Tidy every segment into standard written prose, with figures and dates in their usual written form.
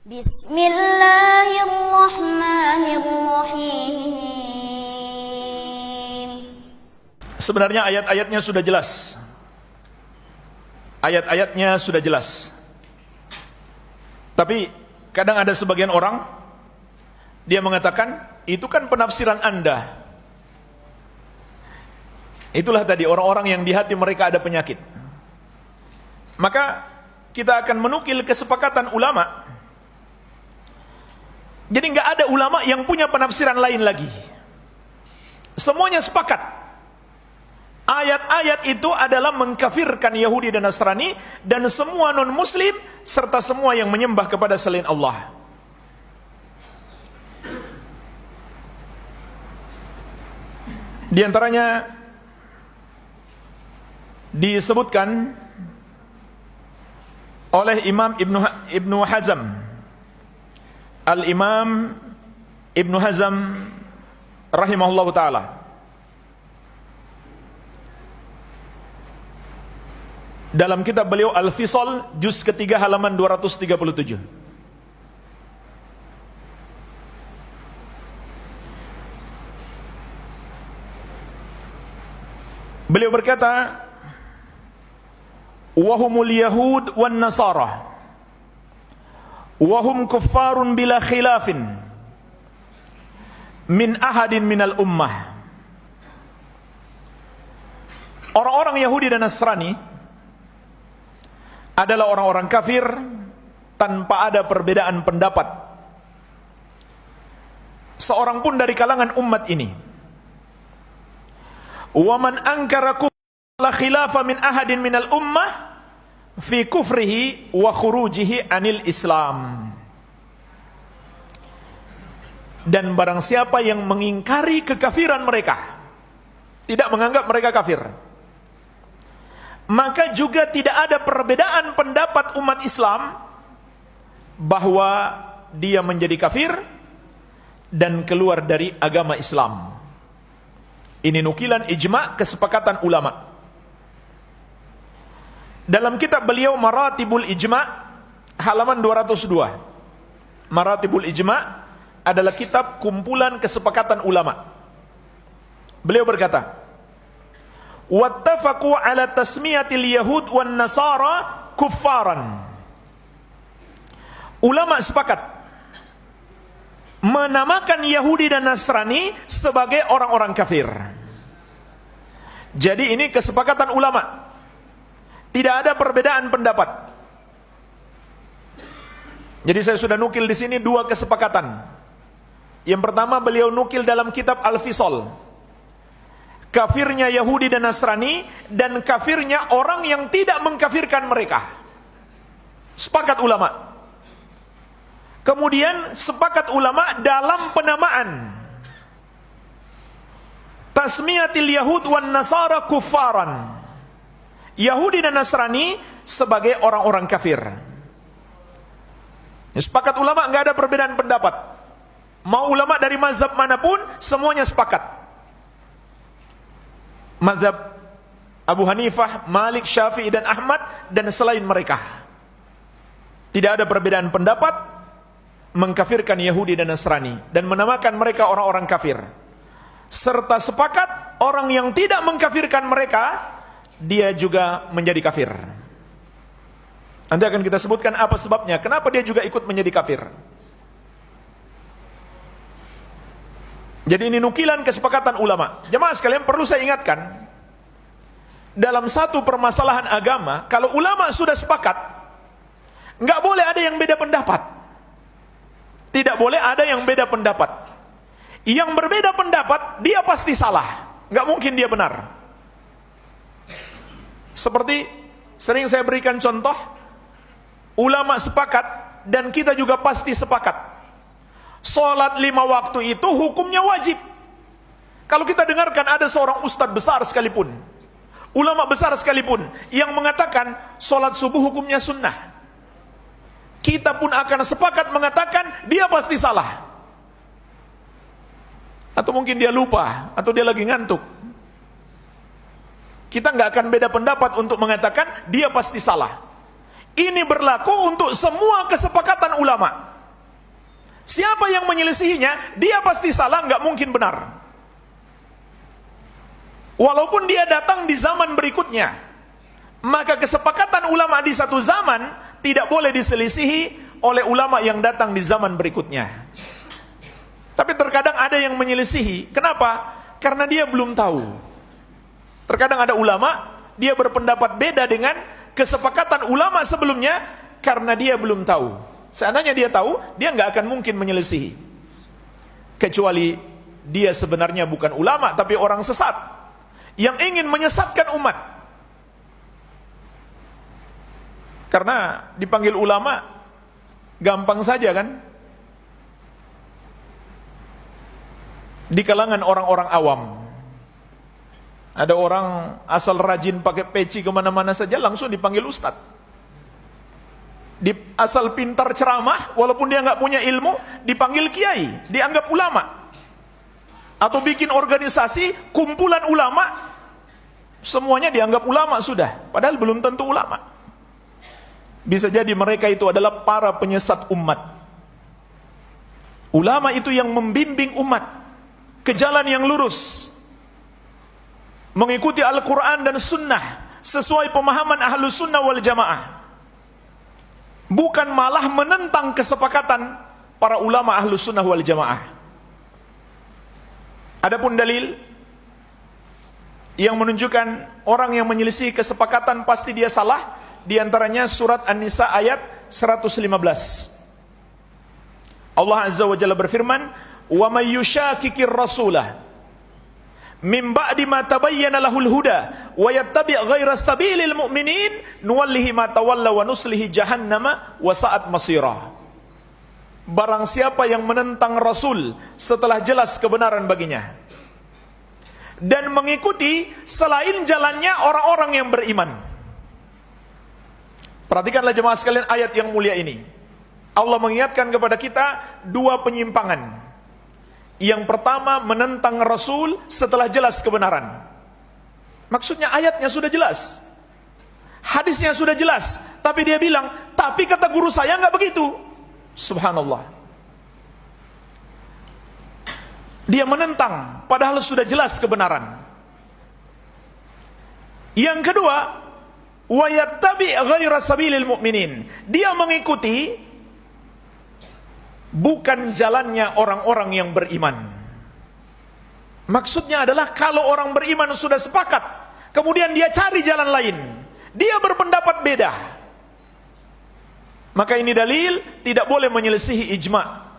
Bismillahirrahmanirrahim. Sebenarnya ayat-ayatnya sudah jelas. Ayat-ayatnya sudah jelas. Tapi kadang ada sebagian orang, dia mengatakan, itu kan penafsiran Anda. Itulah tadi orang-orang yang di hati mereka ada penyakit. Maka kita akan menukil kesepakatan ulama. Jadi nggak ada ulama yang punya penafsiran lain lagi. Semuanya sepakat. Ayat-ayat itu adalah mengkafirkan Yahudi dan Nasrani dan semua non-muslim serta semua yang menyembah kepada selain Allah. Di antaranya disebutkan oleh Imam Ibnu Hazm, Al-Imam Ibnu Hazm rahimahullah ta'ala, dalam kitab beliau Al-Fisal juz ketiga halaman 237. Beliau berkata, wahumul yahud wan nasara wahum kuffarun bila khilafin min ahadin minal ummah. Orang-orang Yahudi dan Nasrani adalah orang-orang kafir tanpa ada perbedaan pendapat seorang pun dari kalangan umat ini. Wa man ankara la khilafa min ahadin minal ummah fi kufrihi wa khurujihi anil Islam. Dan barang siapa yang mengingkari kekafiran mereka, tidak menganggap mereka kafir, maka juga tidak ada perbedaan pendapat umat Islam bahwa dia menjadi kafir dan keluar dari agama Islam. Ini nukilan ijma' kesepakatan ulama. Dalam kitab beliau Maratibul Ijma' halaman 202. Maratibul Ijma' adalah kitab kumpulan kesepakatan ulama. Beliau berkata, wattafaqu ala tasmiyatil yahud wan nasara kuffaran. Ulama sepakat menamakan Yahudi dan Nasrani sebagai orang-orang kafir. Jadi ini kesepakatan ulama. Tidak ada perbedaan pendapat. Jadi saya sudah nukil di sini dua kesepakatan. Yang pertama beliau nukil dalam kitab Al-Fisal. Kafirnya Yahudi dan Nasrani dan kafirnya orang yang tidak mengkafirkan mereka. Sepakat ulama. Kemudian sepakat ulama dalam penamaan tasmiyatil yahud wan nasara kuffaran. Yahudi dan Nasrani sebagai orang-orang kafir. Sepakat ulama, nggak ada perbedaan pendapat. Mau ulama dari mazhab manapun, semuanya sepakat. Mazhab Abu Hanifah, Malik, Syafi'i dan Ahmad dan selain mereka. Tidak ada perbedaan pendapat mengkafirkan Yahudi dan Nasrani dan menamakan mereka orang-orang kafir. Serta sepakat orang yang tidak mengkafirkan mereka, dia juga menjadi kafir. Nanti akan kita sebutkan apa sebabnya, kenapa dia juga ikut menjadi kafir. Jadi ini nukilan kesepakatan ulama. Jemaah sekalian, perlu saya ingatkan, dalam satu permasalahan agama, kalau ulama sudah sepakat, nggak boleh ada yang beda pendapat. Tidak boleh ada yang beda pendapat. Yang berbeda pendapat, dia pasti salah. Nggak mungkin dia benar. Seperti sering saya berikan contoh, ulama sepakat dan kita juga pasti sepakat. Sholat 5 waktu itu hukumnya wajib. Kalau kita dengarkan ada seorang ustadz besar sekalipun, ulama besar sekalipun, yang mengatakan sholat subuh hukumnya sunnah, kita pun akan sepakat mengatakan dia pasti salah. Atau mungkin dia lupa, atau dia lagi ngantuk. Kita nggak akan beda pendapat untuk mengatakan dia pasti salah. Ini berlaku untuk semua kesepakatan ulama. Siapa yang menyelisihinya, dia pasti salah, nggak mungkin benar. Walaupun dia datang di zaman berikutnya, maka kesepakatan ulama di satu zaman tidak boleh diselisihi oleh ulama yang datang di zaman berikutnya. Tapi terkadang ada yang menyelisihi. Kenapa? Karena dia belum tahu. Terkadang ada ulama, dia berpendapat beda dengan kesepakatan ulama sebelumnya karena dia belum tahu. Seandainya dia tahu, dia nggak akan mungkin menyelisihi. Kecuali dia sebenarnya bukan ulama, tapi orang sesat yang ingin menyesatkan umat. Karena dipanggil ulama gampang saja kan? Di kalangan orang-orang awam. Ada orang asal rajin pakai peci kemana-mana saja langsung dipanggil ustadz. Asal pintar ceramah, walaupun dia nggak punya ilmu, dipanggil kiai, dianggap ulama. Atau bikin organisasi, kumpulan ulama, semuanya dianggap ulama sudah. Padahal belum tentu ulama. Bisa jadi mereka itu adalah para penyesat umat. Ulama itu yang membimbing umat ke jalan yang lurus, mengikuti Al-Quran dan Sunnah sesuai pemahaman Ahlus Sunnah wal Jamaah, bukan malah menentang kesepakatan para ulama Ahlus Sunnah wal Jamaah. Adapun dalil yang menunjukkan orang yang menyelisih kesepakatan pasti dia salah, di antaranya surat An-Nisa ayat 115. Allah Azza wa Jalla berfirman, "Wa may yushakikir rasulah min ba'di ma tabayyana lahul huda wa yattabi' ghaira sabilil mu'minin nuwallihi ma tawalla wa nuslihi jahannama wa sa'at masira." Barang siapa yang menentang Rasul setelah jelas kebenaran baginya dan mengikuti selain jalannya orang-orang yang beriman. Perhatikanlah jemaah sekalian ayat yang mulia ini. Allah mengingatkan kepada kita dua penyimpangan. Yang pertama, menentang Rasul setelah jelas kebenaran. Maksudnya ayatnya sudah jelas, hadisnya sudah jelas, tapi dia bilang, tapi kata guru saya nggak begitu. Subhanallah. Dia menentang padahal sudah jelas kebenaran. Yang kedua, wa yattabi' ghaira sabilil mu'minin. Dia mengikuti bukan jalannya orang-orang yang beriman. Maksudnya adalah kalau orang beriman sudah sepakat, kemudian dia cari jalan lain, dia berpendapat beda, maka ini dalil tidak boleh menyelisihi ijma'.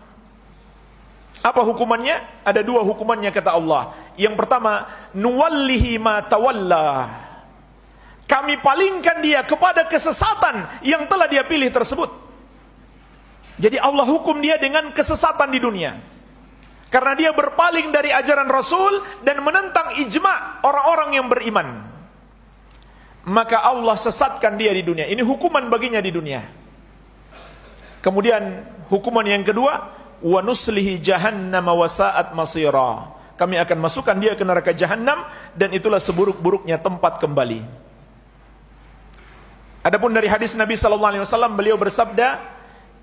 Apa hukumannya? Ada dua hukumannya kata Allah. Yang pertama, nuwallihi ma tawalla. Kami palingkan dia kepada kesesatan yang telah dia pilih tersebut. Jadi Allah hukum dia dengan kesesatan di dunia. Karena dia berpaling dari ajaran Rasul dan menentang ijma' orang-orang yang beriman. Maka Allah sesatkan dia di dunia. Ini hukuman baginya di dunia. Kemudian hukuman yang kedua, wa nuslihi jahannam wa sa'at masira. Kami akan masukkan dia ke neraka Jahannam dan itulah seburuk-buruknya tempat kembali. Adapun dari hadis Nabi sallallahu alaihi wasallam, beliau bersabda,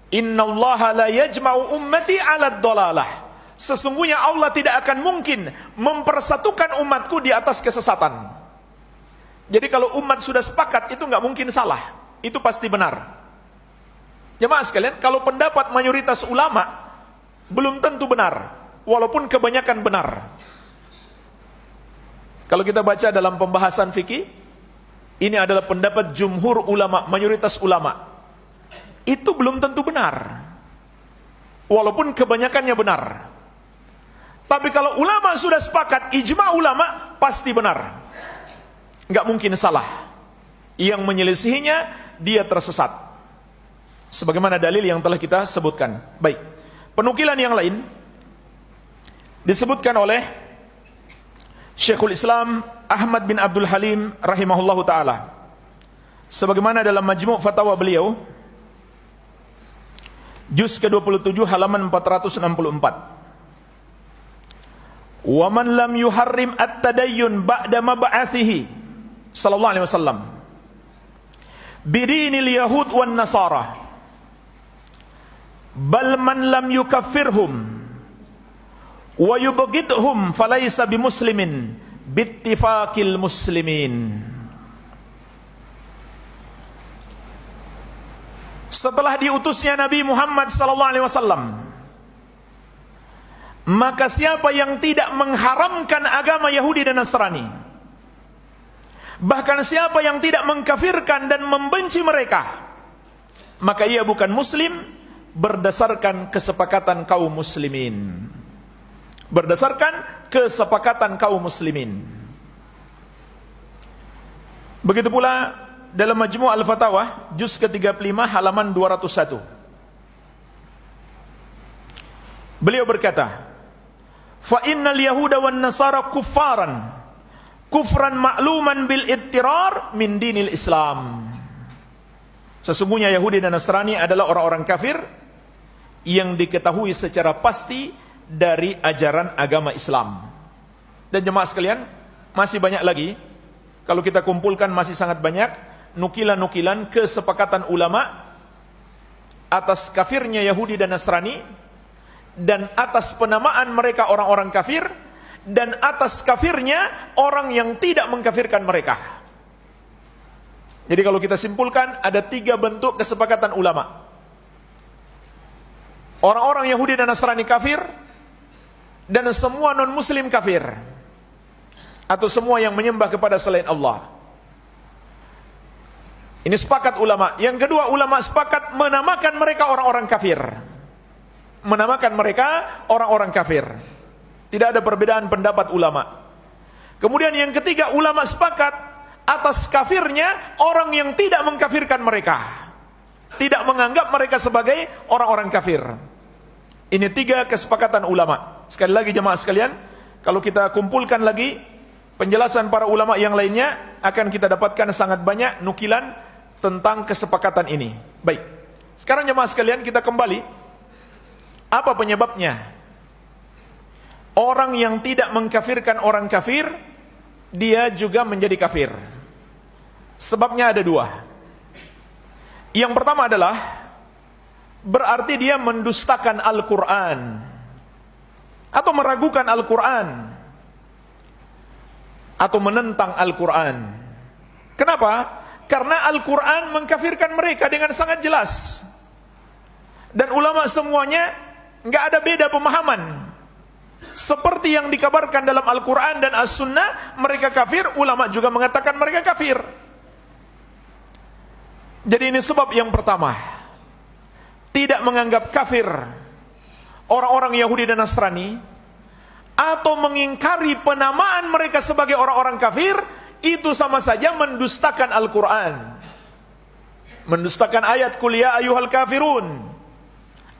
"Innallaha la yajma'u ummati 'ala ad-dhalalah." Sesungguhnya Allah tidak akan mungkin mempersatukan umatku di atas kesesatan. Jadi kalau umat sudah sepakat, itu nggak mungkin salah, itu pasti benar. Jemaah sekalian, kalau pendapat mayoritas ulama belum tentu benar, walaupun kebanyakan benar. Kalau kita baca dalam pembahasan fikih, ini adalah pendapat jumhur ulama, mayoritas ulama. Itu belum tentu benar, walaupun kebanyakannya benar. Tapi kalau ulama sudah sepakat, ijma' ulama pasti benar, nggak mungkin salah. Yang menyelisihinya dia tersesat, sebagaimana dalil yang telah kita sebutkan. Baik, penukilan yang lain disebutkan oleh Syekhul Islam Ahmad bin Abdul Halim rahimahullahu ta'ala, sebagaimana dalam Majmu' Fatawa beliau juz ke-27 halaman 464. Wa man lam yuharrim at-tadayyun ba'da mab'athihi sallallahu alaihi wasallam bidinil yahud wan nasara, bal man lam yukaffirhum wa yubghidhum falaysa bimuslimin bittifaqil muslimin. Setelah diutusnya Nabi Muhammad SAW, maka siapa yang tidak mengharamkan agama Yahudi dan Nasrani, bahkan siapa yang tidak mengkafirkan dan membenci mereka, maka ia bukan muslim berdasarkan kesepakatan kaum muslimin. Berdasarkan kesepakatan kaum muslimin. Begitu pula dalam Majmu' Al-Fatawa juz ke-35 halaman 201. Beliau berkata, "Fa innal yahuda wan nasara kuffaran, kufran ma'luman bil ittirar min dinil Islam." Sesungguhnya Yahudi dan Nasrani adalah orang-orang kafir yang diketahui secara pasti dari ajaran agama Islam. Dan jemaah sekalian, masih banyak lagi. Kalau kita kumpulkan masih sangat banyak nukilan-nukilan kesepakatan ulama atas kafirnya Yahudi dan Nasrani, dan atas penamaan mereka orang-orang kafir, dan atas kafirnya orang yang tidak mengkafirkan mereka. Jadi kalau kita simpulkan, ada 3 bentuk kesepakatan ulama. Orang-orang Yahudi dan Nasrani kafir, dan semua non-muslim kafir, atau semua yang menyembah kepada selain Allah. Ini sepakat ulama. Yang kedua, ulama sepakat menamakan mereka orang-orang kafir. Menamakan mereka orang-orang kafir. Tidak ada perbedaan pendapat ulama. Kemudian yang ketiga, ulama sepakat atas kafirnya orang yang tidak mengkafirkan mereka, tidak menganggap mereka sebagai orang-orang kafir. Ini 3 kesepakatan ulama. Sekali lagi jemaah sekalian, kalau kita kumpulkan lagi penjelasan para ulama yang lainnya, akan kita dapatkan sangat banyak nukilan tentang kesepakatan ini. Baik, sekarang jemaah sekalian, kita kembali. Apa penyebabnya orang yang tidak mengkafirkan orang kafir, dia juga menjadi kafir? Sebabnya ada 2. Yang pertama adalah berarti dia mendustakan Al-Quran, atau meragukan Al-Quran, atau menentang Al-Quran. Kenapa? Karena Al-Quran mengkafirkan mereka dengan sangat jelas. Dan ulama semuanya nggak ada beda pemahaman. Seperti yang dikabarkan dalam Al-Quran dan As-Sunnah, mereka kafir, ulama juga mengatakan mereka kafir. Jadi ini sebab yang pertama. Tidak menganggap kafir orang-orang Yahudi dan Nasrani, atau mengingkari penamaan mereka sebagai orang-orang kafir, itu sama saja mendustakan Al-Quran, mendustakan ayat Qul ya ayyuhal kafirun.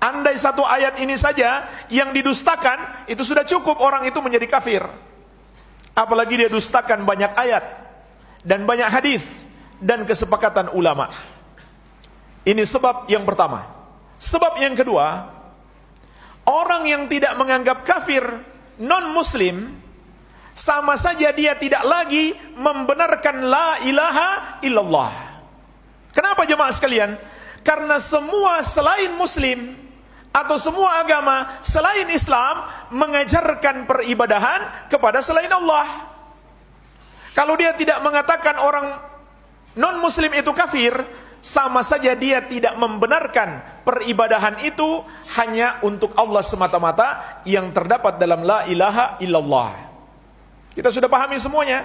Andai satu ayat ini saja yang didustakan, itu sudah cukup orang itu menjadi kafir. Apalagi dia dustakan banyak ayat dan banyak hadis dan kesepakatan ulama. Ini sebab yang pertama. Sebab yang kedua, orang yang tidak menganggap kafir non-muslim, sama saja dia tidak lagi membenarkan la ilaha illallah. Kenapa jemaah sekalian? Karena semua selain muslim, atau semua agama selain Islam, mengajarkan peribadahan kepada selain Allah. Kalau dia tidak mengatakan orang non-muslim itu kafir, sama saja dia tidak membenarkan peribadahan itu hanya untuk Allah semata-mata yang terdapat dalam la ilaha illallah. Kita sudah pahami semuanya.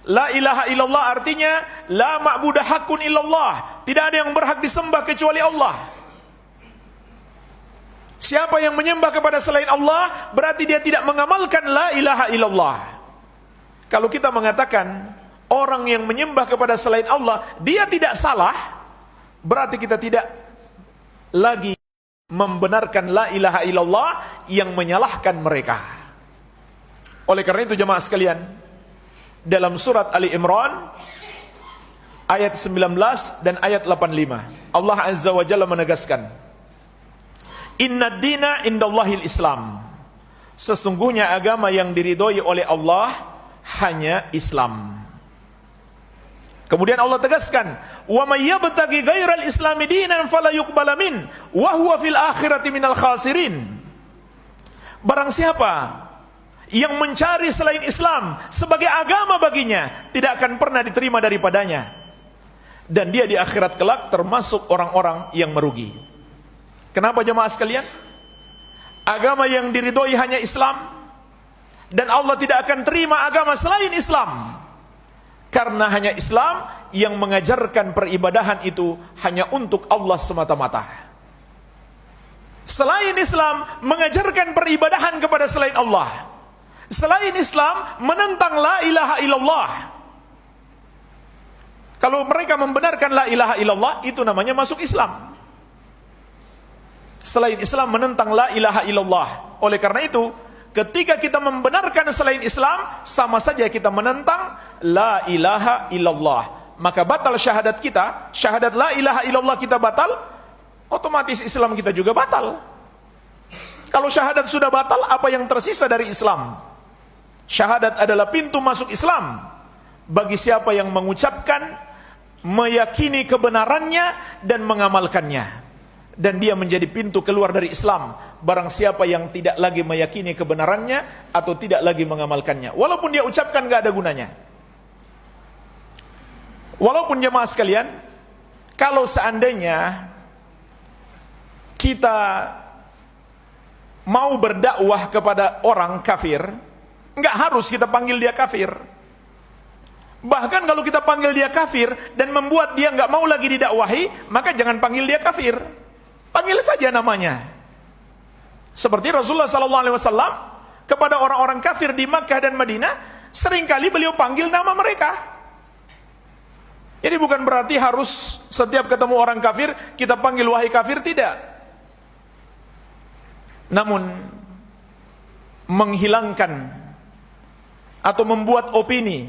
La ilaha illallah artinya la ma'budah haqqun illallah. Tidak ada yang berhak disembah kecuali Allah. Siapa yang menyembah kepada selain Allah, berarti dia tidak mengamalkan la ilaha illallah. Kalau kita mengatakan orang yang menyembah kepada selain Allah, dia tidak salah, berarti kita tidak lagi membenarkan la ilaha illallah yang menyalahkan mereka. Oleh karena itu jemaah sekalian, dalam surat Ali Imran ayat 19 dan ayat 85, Allah Azza wa Jalla menegaskan, Inna dina indallahil Islam. Sesungguhnya agama yang diridhoi oleh Allah hanya Islam. Kemudian Allah tegaskan, wa may yabtaghi ghairal islami dinan fala yuqbala min wa huwa fil akhirati minal khasirin. Barang siapa yang mencari selain Islam sebagai agama baginya, tidak akan pernah diterima daripadanya, dan dia di akhirat kelak termasuk orang-orang yang merugi. Kenapa jemaah sekalian? Agama yang diridhoi hanya Islam, dan Allah tidak akan terima agama selain Islam, karena hanya Islam yang mengajarkan peribadahan itu hanya untuk Allah semata-mata. Selain Islam mengajarkan peribadahan kepada selain Allah. Selain Islam menentang la ilaha illallah. Kalau mereka membenarkan la ilaha illallah, itu namanya masuk Islam. Selain Islam menentang la ilaha illallah. Oleh karena itu, ketika kita membenarkan selain Islam, sama saja kita menentang la ilaha illallah. Maka batal syahadat kita, syahadat la ilaha illallah kita batal, otomatis Islam kita juga batal. Kalau syahadat sudah batal, apa yang tersisa dari Islam? Syahadat adalah pintu masuk Islam bagi siapa yang mengucapkan, meyakini kebenarannya dan mengamalkannya, dan dia menjadi pintu keluar dari Islam barang siapa yang tidak lagi meyakini kebenarannya atau tidak lagi mengamalkannya, walaupun dia ucapkan gak ada gunanya. Walaupun jemaah sekalian, kalau seandainya kita mau berdakwah kepada orang kafir, nggak harus kita panggil dia kafir. Bahkan kalau kita panggil dia kafir dan membuat dia nggak mau lagi didakwahi, maka jangan panggil dia kafir, panggil saja namanya. Seperti Rasulullah SAW kepada orang-orang kafir di Makkah dan Madinah, seringkali beliau panggil nama mereka. Jadi bukan berarti harus setiap ketemu orang kafir kita panggil wahai kafir, tidak. Namun menghilangkan atau membuat opini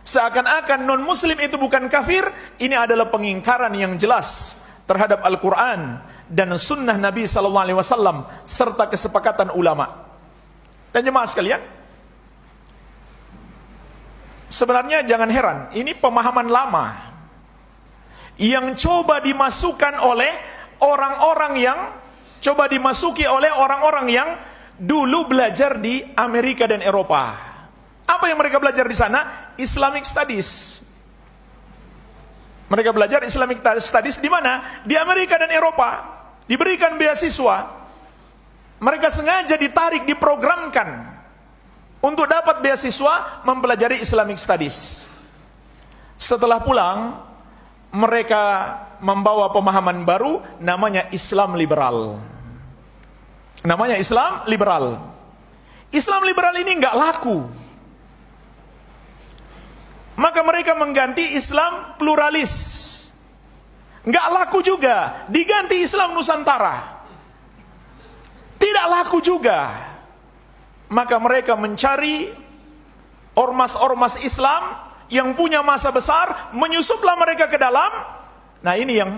seakan-akan non-muslim itu bukan kafir, ini adalah pengingkaran yang jelas terhadap Al-Quran dan sunnah Nabi SAW serta kesepakatan ulama. Dan jemaah sekalian, sebenarnya jangan heran, ini pemahaman lama yang coba dimasukkan oleh orang-orang yang dulu belajar di Amerika dan Eropa. Apa yang mereka belajar di sana? Islamic Studies. Mereka belajar Islamic Studies di mana? Di Amerika dan Eropa. Diberikan beasiswa. Mereka sengaja ditarik, diprogramkan untuk dapat beasiswa mempelajari Islamic Studies. Setelah pulang, mereka membawa pemahaman baru, namanya Islam liberal. Namanya Islam liberal. Islam liberal ini nggak laku. Maka mereka mengganti Islam pluralis. Nggak laku juga. Diganti Islam Nusantara. Tidak laku juga. Maka mereka mencari ormas-ormas Islam yang punya masa besar, menyusuplah mereka ke dalam. Nah, ini yang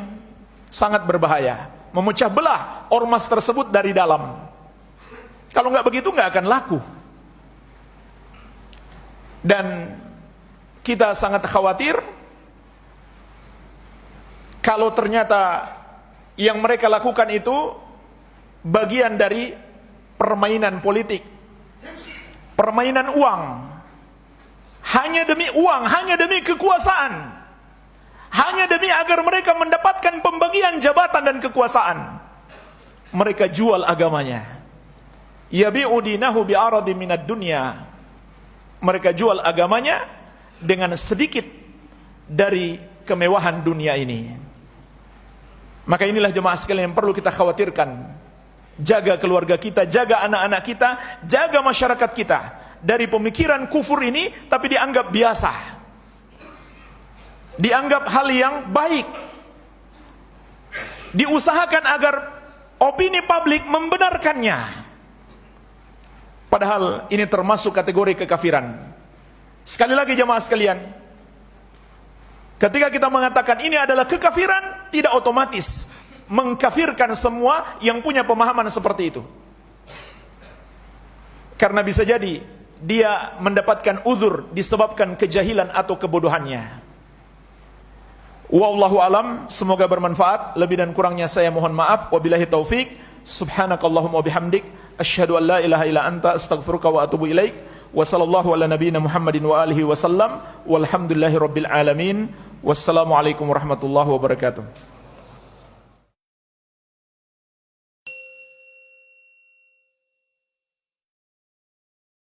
sangat berbahaya, memecah belah ormas tersebut dari dalam. Kalau nggak begitu nggak akan laku. Dan kita sangat khawatir kalau ternyata yang mereka lakukan itu bagian dari permainan politik, permainan uang, hanya demi uang, hanya demi kekuasaan, hanya demi agar mereka mendapatkan pembagian jabatan dan kekuasaan. Mereka jual agamanya. Yabi'u dinahu bi'aradi minad dunya. Mereka jual agamanya dengan sedikit dari kemewahan dunia ini. Maka inilah jemaah sekalian yang perlu kita khawatirkan. Jaga keluarga kita, jaga anak-anak kita, jaga masyarakat kita dari pemikiran kufur ini, tapi dianggap biasa, dianggap hal yang baik, diusahakan agar opini publik membenarkannya, padahal ini termasuk kategori kekafiran. Sekali lagi jemaah sekalian, ketika kita mengatakan ini adalah kekafiran, tidak otomatis mengkafirkan semua yang punya pemahaman seperti itu. Karena bisa jadi dia mendapatkan uzur disebabkan kejahilan atau kebodohannya. Wallahu alam, semoga bermanfaat. Lebih dan kurangnya saya mohon maaf. Wabillahi taufik. Subhanakallahumma bihamdik, asyhadu an la ilaha illa anta, astaghfiruka wa atubu ilaik. Wa sallallahu ala nabiyyina Muhammadin wa alihi wasallam. Walhamdulillahi rabbil alamin. Wassalamualaikum warahmatullahi wabarakatuh.